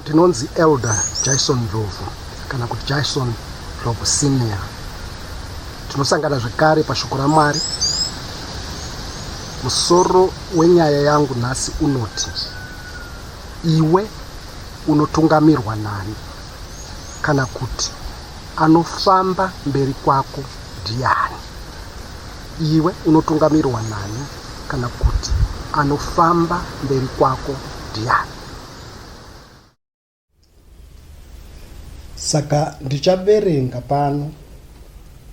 Ndinonzi Elder Jaison Ndlovu kana kuti Jaison Ndlovu Senior. Tinosangana zvekare pashoko raMwari. Musoro wenyaya yangu nhasi unoti, iwe unotungamirwa naani, kana kuti anofamba mberi kwako ndiani. Iwe unotungamirwa naani, kana kuti anofamba mberi kwako ndiani. Saka ndichaverenga pano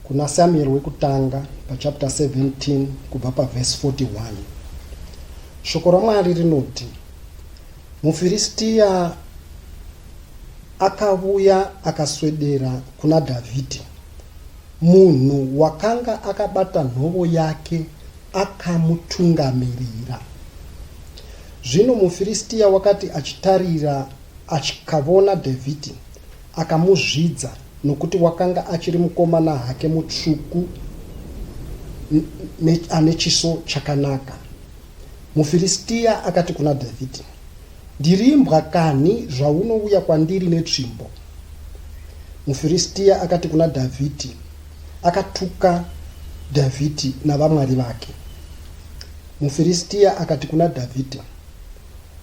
kuna Samuel wekutanga pachapter 17 kubva paverse 41. Shoko raMwari rinoti, muFiristia akauya akaswedera kuna Dhavhidhi. Munhu wakanga akabata nhovo yake akamutungamirira. Zvino muFiristia wakati achitarira achikavona Dhavhidhi, akamuzvidza nokuti wakanga achiri mukomana hake mutsvuku ane chiso chakanaka. muFiristia akati kuna Dhavhidhi, ndirimbwa kani zvaunouya kwandiri netsvimbo? muFiristia akati kuna Dhavhidhi, akatuka Dhavhidhi navamwari vake. muFiristia akati kuna Dhavhidhi,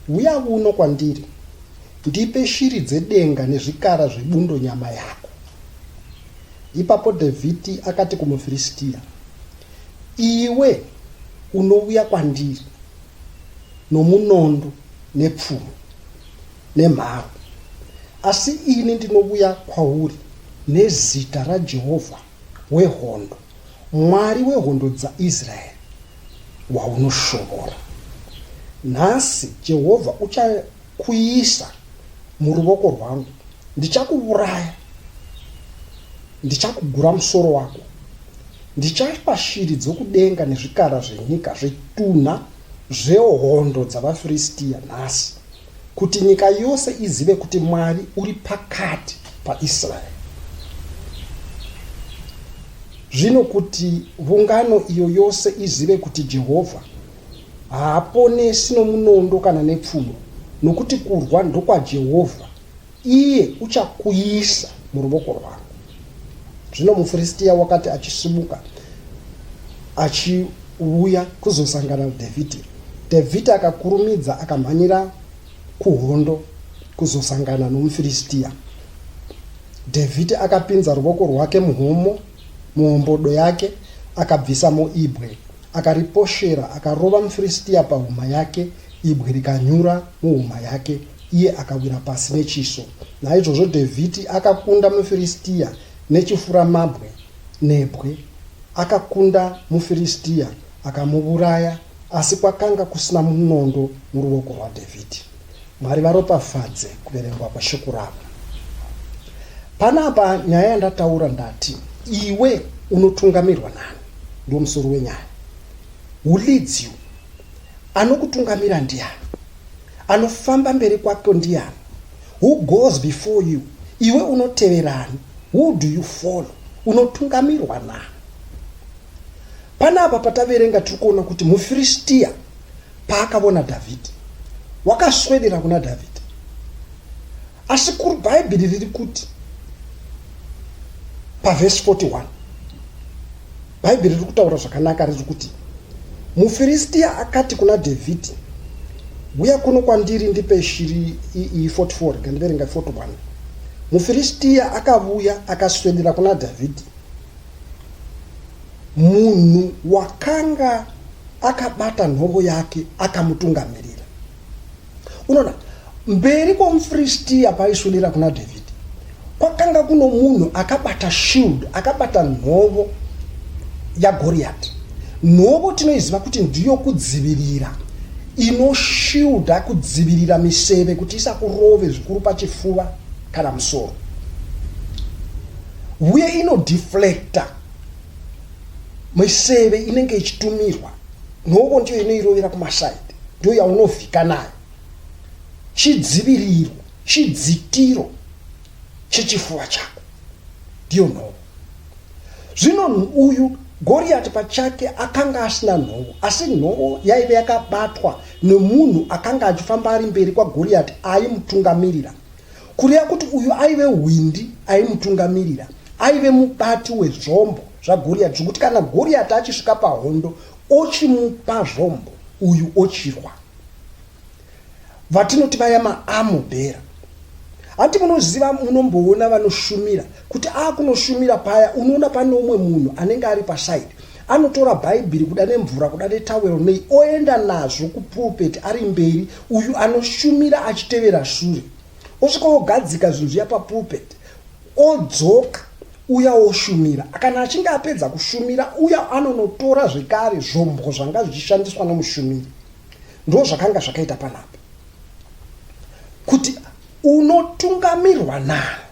uya uno kwandiri, ndipe shiri dzedenga nezvikara zvebundo nyama yako. Ipapo Dhavhidhi akati kumuFiristia, iwe unouya kwandiri nomunondo nepfumo nemharo, asi ini ndinouya kwauri nezita raJehovha wehondo, Mwari wehondo dzaIsraeri, waunoshorora. Nhasi Jehovha uchakuisa muruoko rwangu, ndichakuuraya, ndichakugura musoro wako, ndichapa shiri dzokudenga nezvikara zvenyika zvetunha zvehondo dzavaFiristia nhasi, kuti nyika yose izive kuti Mwari uri pakati paIsraeri. Zvino kuti ungano iyo yose izive kuti Jehovha haaponesi nomunondo kana nepfumo, nokuti kurwa ndokwaJehovha, iye uchakuisa muruoko rwangu. Zvino muFiristia wakati achisimuka achiuya kuzosangana naDhavhidhi, Dhavhidhi akakurumidza akamhanyira kuhondo kuzosangana nomuFiristia. Dhavhidhi akapinza ruoko rwake muhombodo yake, akabvisamo ibwe, akariposhera, akarova muFiristia pahuma yake, ibwe rikanyura muhuma yake, iye akawira pasi nechiso. Naizvozvo Dhavhidhi akakunda muFiristia nechifuramabwe nebwe, akakunda muFiristia akamuuraya, asi kwakanga kusina munondo muruoko rwaDhavhidhi. Mwari varopafadze kuverengwa kwashoko ravo. Panapa nyaya yandataura ndati, iwe unotungamirwa naani, ndio musoro wenyaya. Who leads you? Anokutungamira ndiani? Anofamba mberi kwako ndiani? Who goes before you? Iwe unoteverani? Who do you follow? Unotungamirwa naani? Panapa pataverenga turikuona kuti muFiristia paakavona Dhavhidhi, wakaswedera kuna Dhavhidhi. Asi kuri Bhaibheri riri kuti paverse 41, Bhaibheri riri kutaura zvakanaka, riri kuti muFiristia akati kuna Dhavhidhi, uya kuno kwandiri ndipe shiri iyi 44, gandiverenga 41. muFiristia akavuya akaswedera kuna Dhavhidhi. Munhu wakanga akabata nhovo yake akamutungamirira. Unoona, mberi kwomuFiristia paiswedera kuna Dhavhidhi, kwakanga kuno munhu akabata shield, akabata nhovo yaGoriati. Nhovo tinoiziva kuti ndiyo kudzivirira, inoshiuda kudzivirira miseve kuti isakurove zvikuru pachifuva kana musoro. Uye inodeflecta miseve inenge ichitumirwa. Nhovo ndiyo inoirovera kumasaidi, ndiyo yaunovhika nayo. Chidziviriro, chidzitiro chechifuva chako ndiyo nhovo. Zvino uyu Goriati pachake akanga asina nhovo, asi nhovo yaive yakabatwa nemunhu akanga achifamba ari mberi kwaGoriati aimutungamirira. kureva kuti uyu aive hwindi aimutungamirira, aive mubati wezvombo zvagoriati, zvekuti kana goriati achisvika pahondo ochimupa zvombo, uyu ochirwa. Vatinoti vaya maamobhera, hati munoziva, munomboona vanoshumira kuti kunoshumira paya unoona pane umwe munhu anenge ari pasaidi anotora bhaibheri kuda nemvura kuda netawero nei oenda nazvo kupulpeti ari mberi, uyu anoshumira achitevera shure, osvika ogadzika zvinhu zviya papulpeti odzoka, uya oshumira. Kana achinge apedza kushumira, uya anonotora zvekare zvombo zvanga zvichishandiswa nomushumiri. Ndo zvakanga zvakaita panapa kuti unotungamirwa naani.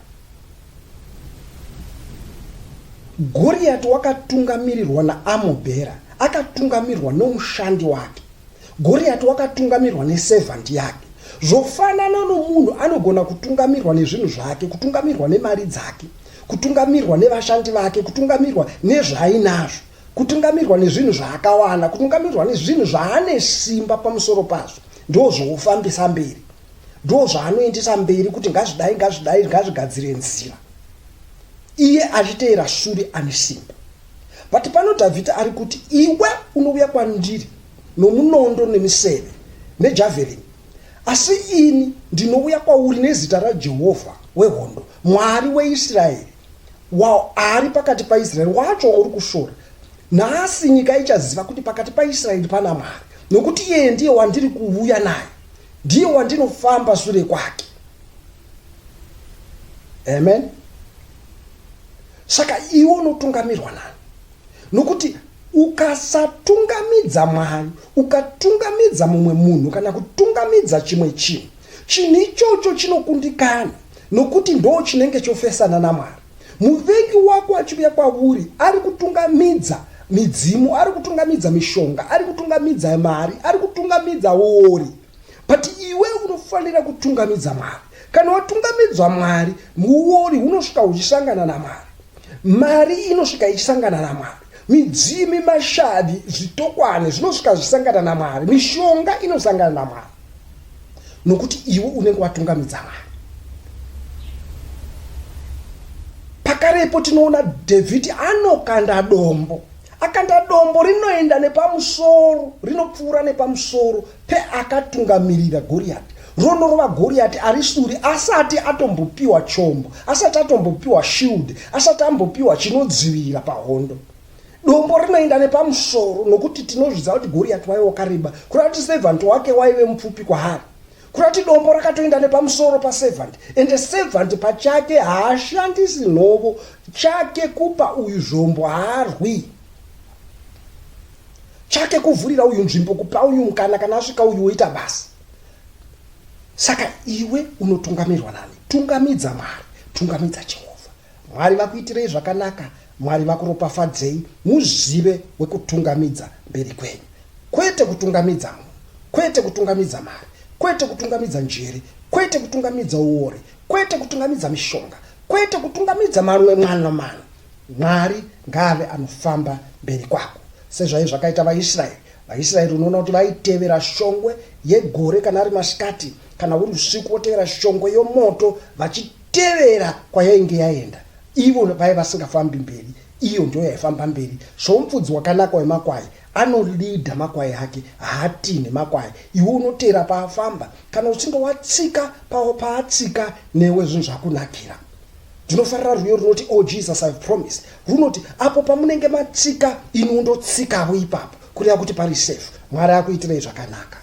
Goriati wakatungamirirwa naamobhera, akatungamirwa nomushandi wake. Goriati wakatungamirirwa nesevhanti yake. Zvofanana nomunhu anogona kutungamirwa nezvinhu zvake, kutungamirwa nemari dzake, kutungamirwa nevashandi vake, kutungamirwa nezvaainazvo, kutungamirwa nezvinhu zvaakawana, kutungamirwa nezvinhu zvaane simba pamusoro pazvo. Ndo zvoufambisa mberi, ndo zvaanoendesa mberi kuti ngazvidai, ngazvigadzire nzira, iye achiteera shure ane simba. But pano Dhavhidhi ari kuti iwe unouya kwandiri nomunondo nemiseve nejavelini, asi ini ndinouya kwauri nezita raJehovha wehondo, Mwari weIsraeri, ari pakati paIsraeri, wacho uri kushora. Nhasi nyika ichaziva kuti pakati paIsraeri pana Mwari, nokuti iye ndiye wandiri kuuya naye, ndiye wandinofamba shure kwake. Amen. Saka iwe unotungamirwa nani? Nokuti ukasatungamidza Mwari, ukatungamidza mumwe munhu kana kutungamidza chimwe chinhu, chinhu ichocho chinokundikana, nokuti ndo chinenge chofesana naMwari. Muvengi wako achiuya kwauri ari kutungamidza midzimu, ari kutungamidza mishonga, ari kutungamidza mari, ari kutungamidza wori. But iwe unofanira kutungamidza Mwari. Kana watungamidzwa Mwari, muwori unosvika uchisangana naMwari, mari inosvika ichisangana naMwari, midzimi, mashadi, zvitokwane zvinosvika zvisangana naMwari, mishonga inosangana naMwari, nokuti iwe unenge watungamidza Mwari. Pakarepo tinoona Dhavhidhi anokanda dombo, akanda dombo rinoenda nepamusoro, rinopfuura nepamusoro peakatungamirira Goriati. Ronorova Goriati ari shure asati atombopiwa chombo, asati atombopiwa shield, asati ambopiwa chinodzivira pahondo. Dombo rinoenda nepamusoro, nokuti tinozvidza kuti Goriati waive wakareba, kurati servant wake waive mupfupi kwaari. Kurati dombo rakatoenda nepamusoro paservant, ende servant pachake haashandisi nhovo chake kupa uyu zvombo, haarwi chake kuvhurira uyu nzvimbo, kupa uyu mukana, kana asvika uyu oita basa. Saka iwe unotungamirwa nani? Tungamidza Mwari, tungamidza Jehovha. Mwari vakuitirei zvakanaka, Mwari vakuropafadzei, muzive wekutungamidza mberi kwenyu. Kwete kutungamidza munhu, kwete kutungamidza mari, kwete kutungamidza njere, kwete kutungamidza uore, kwete kutungamidza mishonga, kwete kutungamidza mamwe mwana. Mwari ngave anofamba mberi kwako. Sezvai zvakaita vaIsraeri. VaIsraeri unoona kuti vaitevera shongwe yegore kana ari masikati, kana uri usiku wotevera shongwe yomoto, vachitevera kwayainge yaenda. Ivo vai vasingafambi mberi, iyo ndio yaifamba mberi. Somufudzi wakanaka wemakwai anolidha makwai ake, haatine makwai. Iwe unotera paafamba, kana uchinge watsika paatsika, newe zvinhu zvakunakira. Ndinofarira rwiyo runoti oh Jesus I've promised, runoti apo pamunenge matsika inu undotsikawo ipapo, kureva kuti pari safe. Mwari akuitirei zvakanaka.